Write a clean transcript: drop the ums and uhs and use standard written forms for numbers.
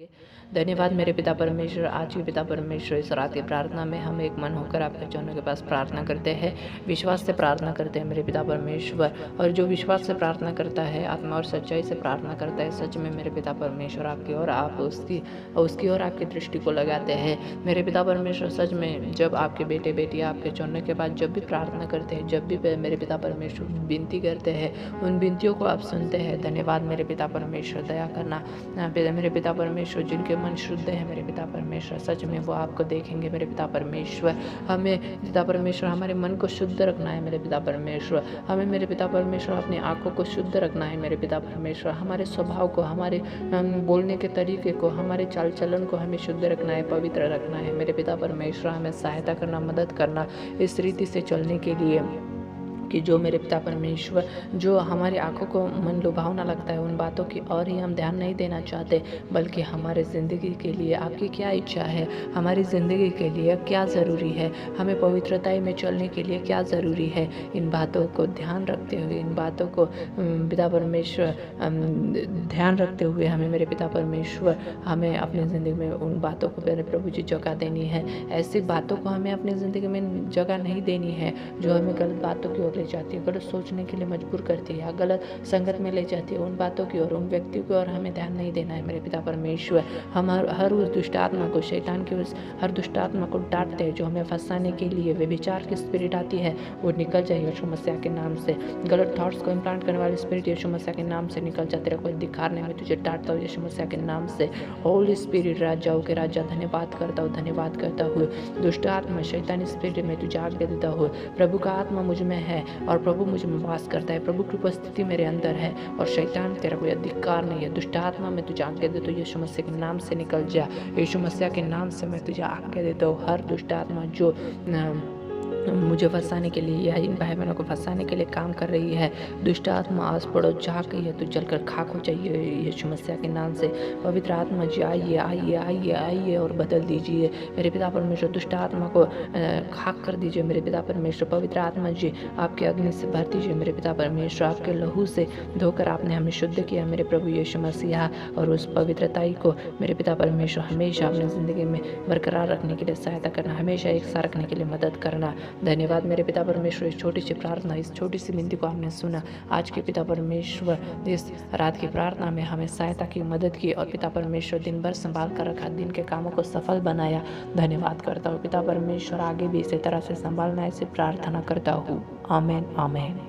धन्यवाद मेरे पिता परमेश्वर। आज के पिता परमेश्वर, इस रात की प्रार्थना में हम एक मन होकर आपके चरणों के पास प्रार्थना करते हैं, विश्वास से प्रार्थना करते हैं मेरे पिता परमेश्वर। और जो विश्वास से प्रार्थना करता है, आत्मा और सच्चाई से प्रार्थना करता है, सच में मेरे पिता परमेश्वर आपकी ओर आप उसकी ओर आपकी दृष्टि को लगाते हैं मेरे पिता परमेश्वर। सच में जब आपके बेटे बेटियाँ आपके चरणों के बाद जब भी प्रार्थना करते हैं, जब भी मेरे पिता परमेश्वर विनती करते हैं, उन विनतियों को आप सुनते हैं। धन्यवाद मेरे पिता परमेश्वर। दया करना मेरे पिता परमेश्वर, जिनके मन शुद्ध है मेरे पिता परमेश्वर, सच में वो आपको देखेंगे मेरे पिता परमेश्वर। हमें पिता परमेश्वर हमारे मन को शुद्ध रखना है मेरे पिता परमेश्वर। हमें मेरे पिता परमेश्वर अपनी आंखों को शुद्ध रखना है मेरे पिता परमेश्वर। हमारे स्वभाव को, हमारे बोलने के तरीके को, हमारे चाल चलन को हमें शुद्ध रखना है, पवित्र रखना है मेरे पिता परमेश्वर। हमें सहायता करना, मदद करना इस रीति से चलने के लिए कि जो मेरे पिता परमेश्वर, जो हमारी आंखों को मन लुभावना लगता है, उन बातों की और ही हम ध्यान नहीं देना चाहते, बल्कि हमारे ज़िंदगी के लिए आपकी क्या इच्छा है, हमारी ज़िंदगी के लिए क्या ज़रूरी है, हमें पवित्रता में चलने के लिए क्या ज़रूरी है, इन बातों को ध्यान रखते हुए, इन बातों को पिता परमेश्वर ध्यान रखते हुए हमें मेरे पिता परमेश्वर, हमें अपनी ज़िंदगी में उन बातों को मेरे प्रभु जी जगह देनी है। ऐसी बातों को हमें अपनी ज़िंदगी में जगह नहीं देनी है जो हमें गलत बातों की ओर ले जाती है, गलत सोचने के लिए मजबूर करती है, गलत संगत में ले जाती है। उन बातों की ओर, उन व्यक्तियों की ओर हमें ध्यान नहीं देना है मेरे पिता परमेश्वर। हम हर उस दुष्ट आत्मा को, शैतान की उस हर दुष्ट आत्मा को डांटते हैं जो हमें फंसाने के लिए वे विचार की स्पिरिट आती है, वो निकल जाए यीशु मसीह के नाम से। गलत थॉट्स को इम्प्लांट करने वाली स्पिरिट यीशु मसीह के नाम से निकल जाते। तेरा कोई दिखाने में तुझे डांटता हूँ यीशु मसीह के नाम से। होली स्पिरिट, राजाओं के राजा, धन्यवाद करता हूँ। दुष्ट आत्मा, शैतानी स्पिरिट में तुझे आज्ञा देता हूँ। प्रभु का आत्मा मुझ में है और प्रभु मुझ में वास करता है, प्रभु की उपस्थिति मेरे अंदर है और शैतान तेरा कोई अधिकार नहीं है। दुष्ट आत्मा में तुझे आज्ञा देता हूँ, यीशु मसीह के नाम से निकल जा। यीशु मसीह के नाम से मैं तुझे आज्ञा देता हूँ। हर दुष्ट आत्मा जो मुझे फंसाने के लिए या इन भाई बहनों को फंसाने के लिए काम कर रही है, दुष्ट आत्मा आस पड़ोस जा गई है तो जलकर खाक हो जाइए यीशु मसीह के नाम से। पवित्र आत्मा जी आइए आइए आइए आइए और बदल दीजिए मेरे पिता परमेश्वर। दुष्ट आत्मा को खाक कर दीजिए मेरे पिता परमेश्वर। पवित्र आत्मा जी आपके अग्नि से भर दीजिए मेरे पिता परमेश्वर। आपके लहू से धोकर आपने हमें शुद्ध किया मेरे प्रभु यीशु मसीहा, और उस पवित्रताई को मेरे पिता परमेश्वर हमेशा अपनी ज़िंदगी में बरकरार रखने के लिए सहायता करना, हमेशा एक साथ रखने के लिए मदद करना। धन्यवाद मेरे पिता परमेश्वर। इस छोटी सी प्रार्थना, इस छोटी सी विनती को आपने सुना। आज के पिता परमेश्वर, इस रात की प्रार्थना में हमें सहायता की, मदद की और पिता परमेश्वर दिन भर संभाल कर रखा, दिन के कामों को सफल बनाया। धन्यवाद करता हूँ पिता परमेश्वर। आगे भी इसी तरह से संभालना, ऐसी प्रार्थना करता हूँ। आमीन आमीन।